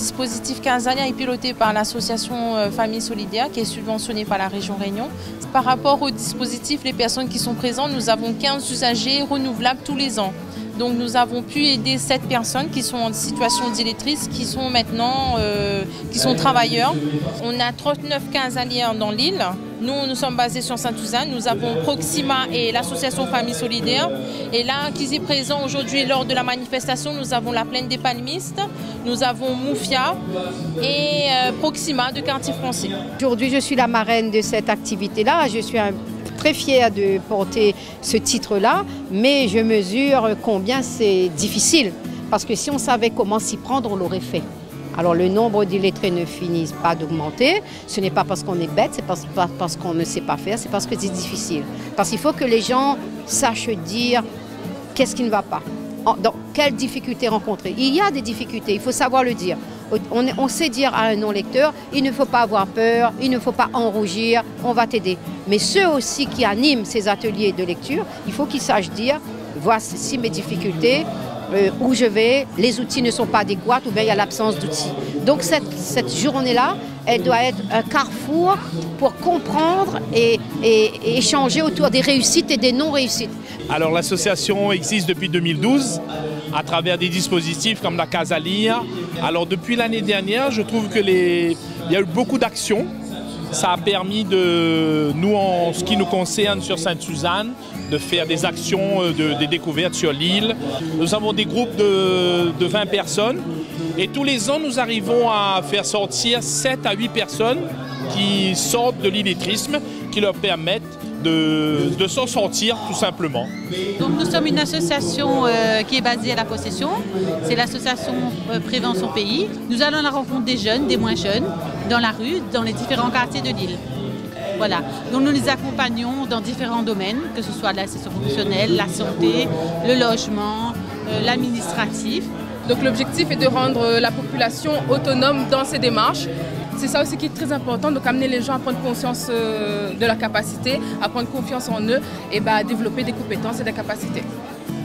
dispositif Casalia est piloté par l'association Famille Solidaire qui est subventionnée par la région Réunion. Par rapport au dispositif, les personnes qui sont présentes, nous avons 15 usagers renouvelables tous les ans. Donc nous avons pu aider 7 personnes qui sont en situation d'illettresse, qui sont maintenant qui sont travailleurs. On a 39 casaliers dans l'île. Nous sommes basés sur Sainte-Suzanne. Nous avons Proxima et l'association Famille Solidaire. Et là, qui est présent aujourd'hui lors de la manifestation, nous avons la Plaine des Palmistes, nous avons Moufia et Proxima de Quartier Français. Aujourd'hui, je suis la marraine de cette activité-là. Je suis très fière de porter ce titre-là, mais je mesure combien c'est difficile. Parce que si on savait comment s'y prendre, on l'aurait fait. Alors le nombre d'illettrés ne finit pas d'augmenter. Ce n'est pas parce qu'on est bête, c'est pas parce qu'on ne sait pas faire, c'est parce que c'est difficile. Parce qu'il faut que les gens sachent dire qu'est-ce qui ne va pas, dans quelles difficultés rencontrer. Il y a des difficultés, il faut savoir le dire. On sait dire à un non-lecteur, il ne faut pas avoir peur, il ne faut pas en rougir, on va t'aider. Mais ceux aussi qui animent ces ateliers de lecture, il faut qu'ils sachent dire, voici mes difficultés, où je vais, les outils ne sont pas adéquats ou bien il y a l'absence d'outils. Donc cette journée-là, elle doit être un carrefour pour comprendre et échanger autour des réussites et des non-réussites. Alors l'association existe depuis 2012 à travers des dispositifs comme la Casalia. Alors depuis l'année dernière, je trouve que il y a eu beaucoup d'actions. Ça a permis de nous, en ce qui nous concerne sur Sainte-Suzanne, de faire des actions de découverte sur l'île. Nous avons des groupes de 20 personnes et tous les ans nous arrivons à faire sortir 7 à 8 personnes qui sortent de l'illettrisme, qui leur permettent de s'en sortir tout simplement. Donc nous sommes une association qui est basée à La Possession, c'est l'association Prévention Pays. Nous allons à la rencontre des jeunes, des moins jeunes, dans la rue, dans les différents quartiers de l'île. Voilà. Donc nous les accompagnons dans différents domaines, que ce soit l'assistance fonctionnelle, la santé, le logement, l'administratif. Donc l'objectif est de rendre la population autonome dans ses démarches. C'est ça aussi qui est très important, donc amener les gens à prendre conscience de la capacité, à prendre confiance en eux et à développer des compétences et des capacités.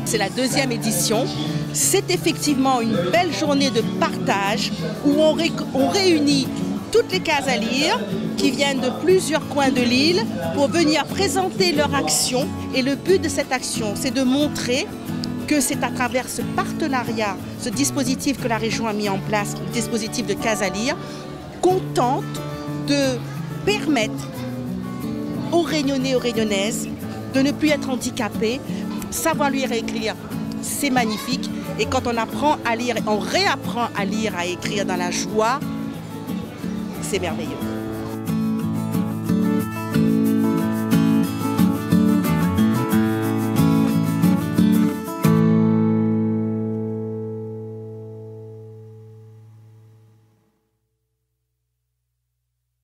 C'est la 2e édition. C'est effectivement une belle journée de partage où on réunit toutes les casaliers qui viennent de plusieurs coins de l'île pour venir présenter leur action. Et le but de cette action, c'est de montrer que c'est à travers ce partenariat, ce dispositif que la région a mis en place, le dispositif de Casalia, qu'on tente de permettre aux Réunionnais, aux Réunionnaises de ne plus être handicapés. Savoir lire et écrire, c'est magnifique. Et quand on apprend à lire, on réapprend à lire, à écrire dans la joie, c'est merveilleux.